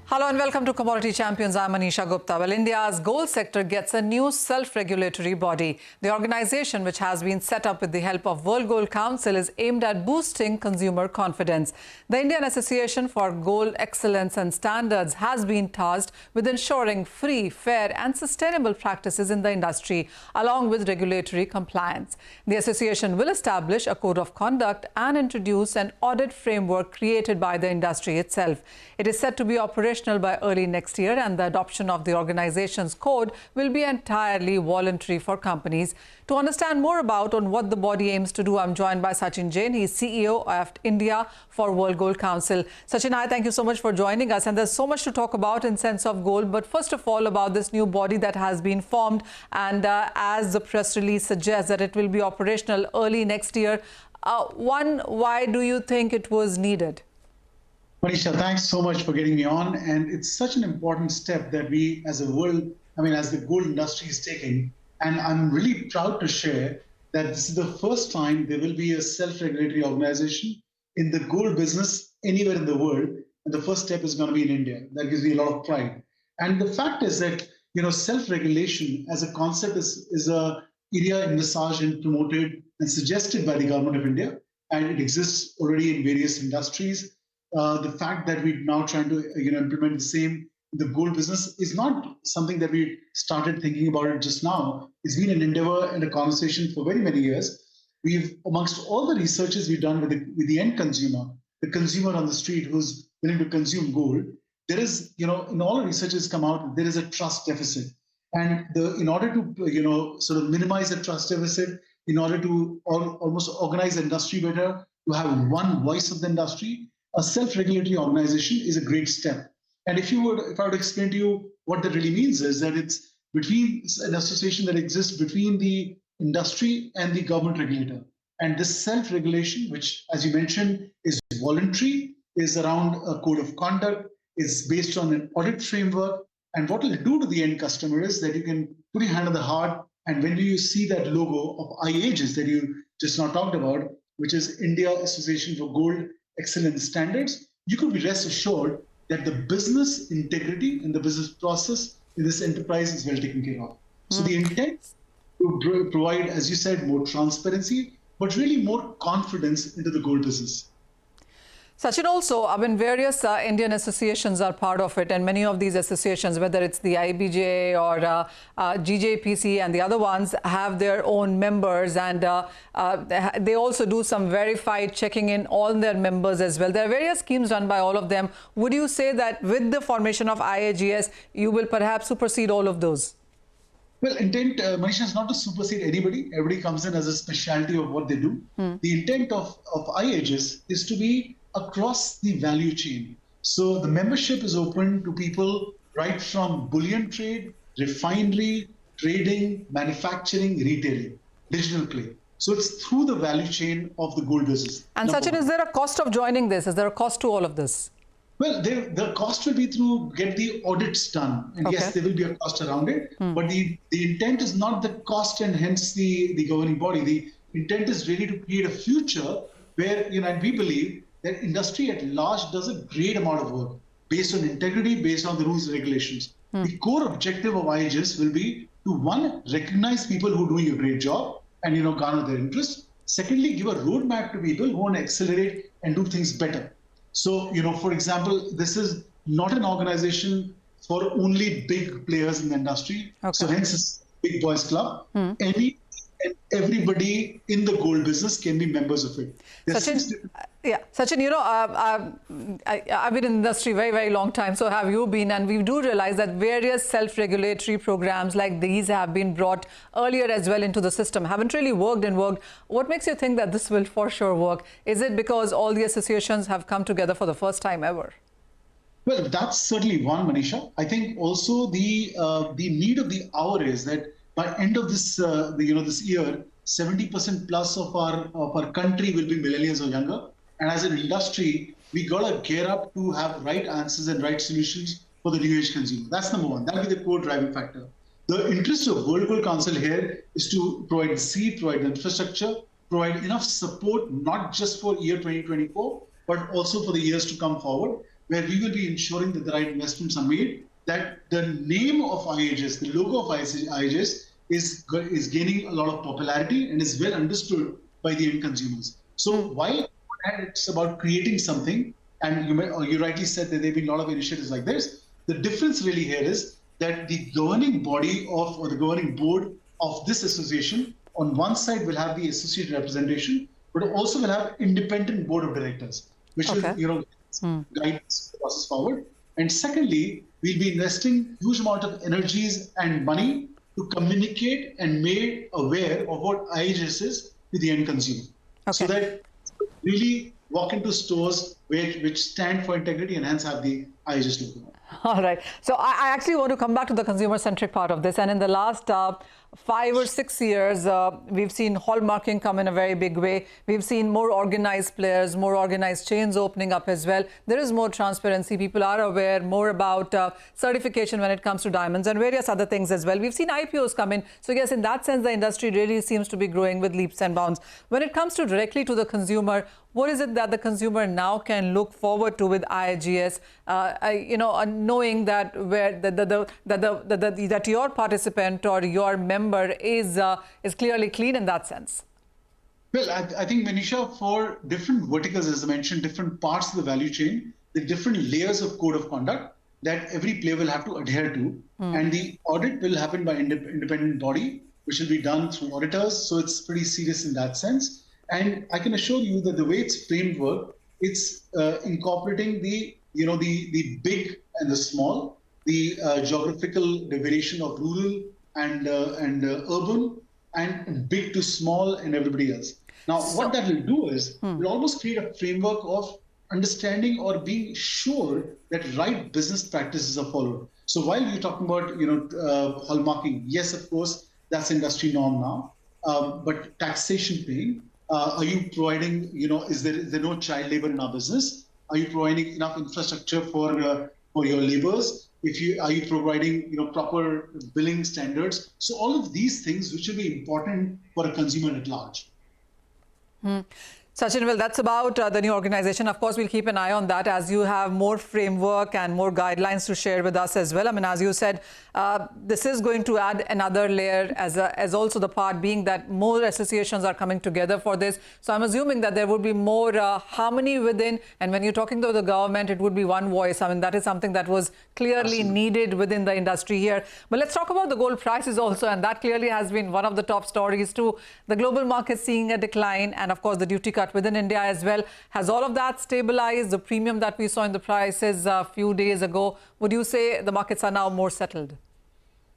Hello and welcome to Commodity Champions. I'm Manisha Gupta. Well, India's gold sector gets a new self-regulatory body. The organization, which has been set up with the help of World Gold Council, is aimed at boosting consumer confidence. The Indian Association for Gold Excellence and Standards has been tasked with ensuring free, fair and sustainable practices in the industry, along with regulatory compliance. The association will establish a code of conduct and introduce an audit framework created by the industry itself. It is set to be operational by early next year, and the adoption of the organization's code will be entirely voluntary for companies. To understand more about what the body aims to do, I'm joined by Sachin Jain. He's CEO of India for World Gold Council. Sachin, hi, thank you so much for joining us. And there's so much to talk about in sense of gold. But first of all, about this new body that has been formed, and as the press release suggests, that it will be operational early next year. Why do you think it was needed? Manisha, thanks so much for getting me on. And it's such an important step that we as a world, as the gold industry is taking. And I'm really proud to share that this is the first time there will be a self-regulatory organization in the gold business anywhere in the world. And the first step is going to be in India. That gives me a lot of pride. And the fact is that, self-regulation as a concept is a area envisaged and promoted and suggested by the government of India. And it exists already in various industries. The fact that we're now trying to implement the same in the gold business is not something that we started thinking about it just now. It's been an endeavor and a conversation for very many years. We've, amongst all the researches we've done with the end consumer, the consumer on the street who's willing to consume gold, there is, in all the researches come out, there is a trust deficit. And in order to, sort of minimize the trust deficit, in order to almost organize the industry better, to have one voice of the industry, a self-regulatory organization is a great step. And if I were to explain to you what that really means, is that it's between an association that exists between the industry and the government regulator. And this self-regulation, which, as you mentioned, is voluntary, is around a code of conduct, is based on an audit framework. And what it'll do to the end customer is that you can put your hand on the heart, and when you see that logo of IAGES that you just now talked about, which is India Association for Gold Excellence Standards, you could be rest assured that the business integrity and the business process in this enterprise is well taken care of. So the intent to provide, as you said, more transparency, but really more confidence into the gold business. Sachin, also, various Indian associations are part of it, and many of these associations, whether it's the IBJ or GJPC and the other ones, have their own members, and they also do some verified checking in all their members as well. There are various schemes run by all of them. Would you say that with the formation of IAGES, you will perhaps supersede all of those? Well, intent, Manisha, is not to supersede anybody. Everybody comes in as a specialty of what they do. The intent of IAGES is to be across the value chain. So the membership is open to people right from bullion trade, refinery, trading, manufacturing, retailing, digital play. So it's through the value chain of the gold business. And Sachin, is there a cost of joining this? Is there a cost to all of this? Well, the cost will be to get the audits done. And yes, there will be a cost around it. But the intent is not the cost and hence the governing body. The intent is really to create a future where, and we believe that industry at large does a great amount of work based on integrity, based on the rules and regulations. The core objective of IAGES will be to, one, recognize people who are doing a great job and, garner their interest. Secondly, give a roadmap to people who want to accelerate and do things better. So, for example, this is not an organization for only big players in the industry. So hence it's Big Boys Club. Everybody in the gold business can be members of it. Sachin, I've been in the industry very, very long time. So have you been? And we do realize that various self-regulatory programs like these have been brought earlier as well into the system. Haven't really worked. What makes you think that this will for sure work? Is it because all the associations have come together for the first time ever? Well, that's certainly one, Manisha. I think also the need of the hour is that by end of this this year, 70% plus of our country will be millennials or younger. And as an industry, we got to gear up to have right answers and right solutions for the new age consumer. That's number one. That'll be the core driving factor. The interest of World Gold Council here is to provide the seed, provide the infrastructure, provide enough support, not just for year 2024, but also for the years to come forward. where we will be ensuring that the right investments are made, that the name of IAGES, the logo of IAGES is gaining a lot of popularity and is well understood by the end consumers. So while it's about creating something, and you rightly said that there have been a lot of initiatives like this, the difference really here is that the governing body or the governing board of this association on one side will have the associate representation, but also will have independent board of directors, which will guide this process forward. And secondly, we'll be investing huge amount of energies and money to communicate and make aware of what IAGES is to the end consumer. So that really walk into stores which stand for integrity and hence have the IAGES logo. All right. So I actually want to come back to the consumer-centric part of this. And in the last 5 or 6 years, we've seen hallmarking come in a very big way. We've seen more organized players, more organized chains opening up as well. There is more transparency. People are aware more about certification when it comes to diamonds and various other things as well. We've seen IPOs come in. So yes, in that sense, the industry really seems to be growing with leaps and bounds. When it comes to directly to the consumer, what is it that the consumer now can look forward to with IAGES, knowing that that your participant or your member is clearly clean in that sense? Well, I think, Manisha, for different verticals, as I mentioned, different parts of the value chain, the different layers of code of conduct that every player will have to adhere to. And the audit will happen by independent body, which will be done through auditors. So it's pretty serious in that sense. And I can assure you that the way it's framework, it's incorporating the big and the small, the geographical variation of rural and urban, and big to small and everybody else. Now, what that will do is we'll almost create a framework of understanding or being sure that right business practices are followed. So while you're talking about hallmarking, yes, of course, that's industry norm now, but taxation paying. Are you providing, is there no child labor in our business? Are you providing enough infrastructure for your laborers? Are you providing, proper billing standards? So all of these things, which will be important for a consumer at large. Sachin, well, that's about the new organization. Of course, we'll keep an eye on that as you have more framework and more guidelines to share with us as well. I mean, as you said, this is going to add another layer as also the part being that more associations are coming together for this. So I'm assuming that there would be more harmony within. And when you're talking to the government, it would be one voice. I mean, that is something that was clearly needed within the industry here. But let's talk about the gold prices also. And that clearly has been one of the top stories too. The global market seeing a decline and, of course, the duty cut within India as well. Has all of that stabilized? The premium that we saw in the prices a few days ago, would you say the markets are now more settled?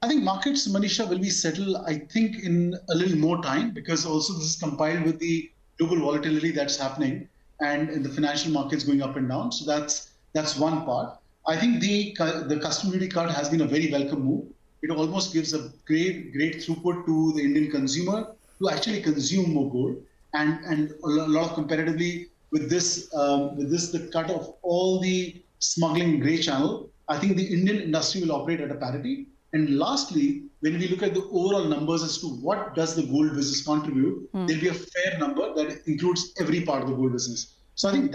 I think markets, Manisha, will be settled, I think, in a little more time, because also this is compiled with the global volatility that's happening and in the financial markets going up and down. So that's one part. I think the custom duty cut has been a very welcome move. It almost gives a great throughput to the Indian consumer to actually consume more gold. And a lot of comparatively with this, the cut of all the smuggling grey channel, I think the Indian industry will operate at a parity. And lastly, when we look at the overall numbers as to what does the gold business contribute, there'll be a fair number that includes every part of the gold business. So I think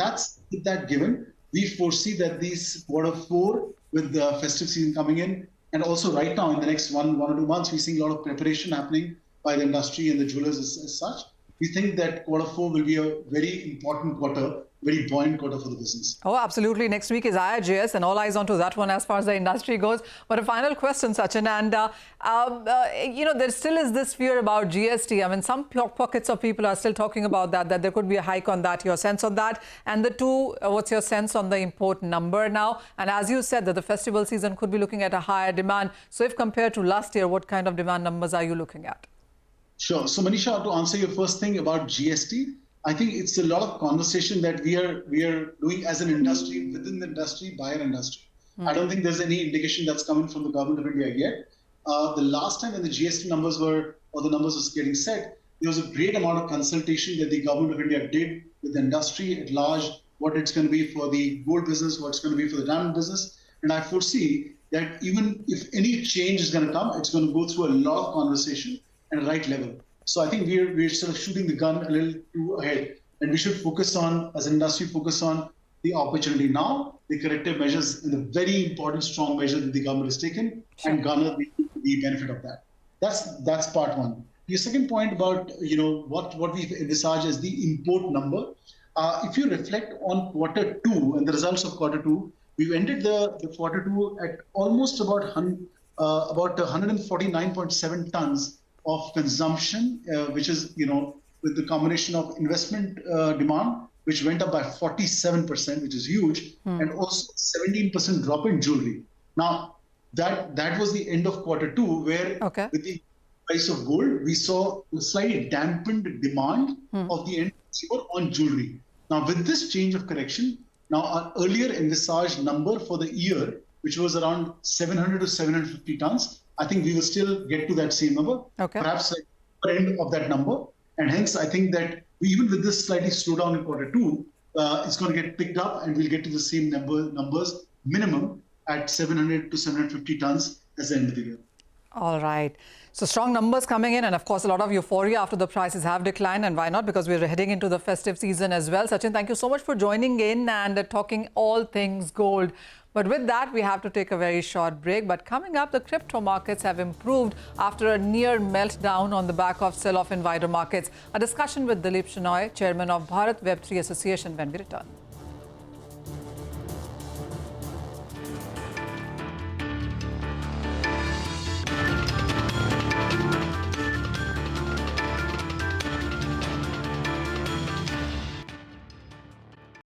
with that given, we foresee that these Q4 with the festive season coming in, and also right now in the next one or 2 months, we're seeing a lot of preparation happening by the industry and the jewelers as such. We think that Q4 will be a very important quarter, very buoyant quarter for the business. Oh, absolutely. Next week is IAGES and all eyes onto that one as far as the industry goes. But a final question, Sachin, and there still is this fear about GST. I mean, some pockets of people are still talking about that there could be a hike on that. Your sense on that? And the two, what's your sense on the import number now? And as you said, that the festival season could be looking at a higher demand. So if compared to last year, what kind of demand numbers are you looking at? Sure. So Manisha, to answer your first thing about GST, I think it's a lot of conversation that we are doing as an industry, within the industry, by our industry. I don't think there's any indication that's coming from the government of India yet. The last time when the GST numbers was getting set, there was a great amount of consultation that the government of India did with the industry at large, what it's going to be for the gold business, what's going to be for the diamond business. And I foresee that even if any change is going to come, it's going to go through a lot of conversation at the right level. So I think we're sort of shooting the gun a little too ahead, and we should focus on, as an industry, focus on the opportunity now, the corrective measures, and the very important, strong measure that the government has taken, and garner the benefit of that. That's part one. Your second point about what we envisage as the import number. If you reflect on quarter two and the results of quarter two, we've ended the quarter two at almost about 149.7 tons of consumption, which is with the combination of investment demand, which went up by 47%, which is huge, and also 17% drop in jewelry. Now, that was the end of quarter two, where with the price of gold, we saw a slightly dampened demand of the end consumer on jewelry. Now, with this change of correction, now our earlier envisaged number for the year, which was around 700 to 750 tons, I think we will still get to that same number, perhaps at the end of that number. And hence, I think that even with this slightly slowdown in quarter two, it's going to get picked up and we'll get to the same numbers minimum at 700 to 750 tons at the end of the year. All right. So strong numbers coming in, and of course a lot of euphoria after the prices have declined, and why not, because we're heading into the festive season as well. Sachin, thank you so much for joining in and talking all things gold. But with that, we have to take a very short break. But coming up, the crypto markets have improved after a near meltdown on the back of sell-off in wider markets. A discussion with Dilip Shenoy, chairman of Bharat Web3 Association, when we return.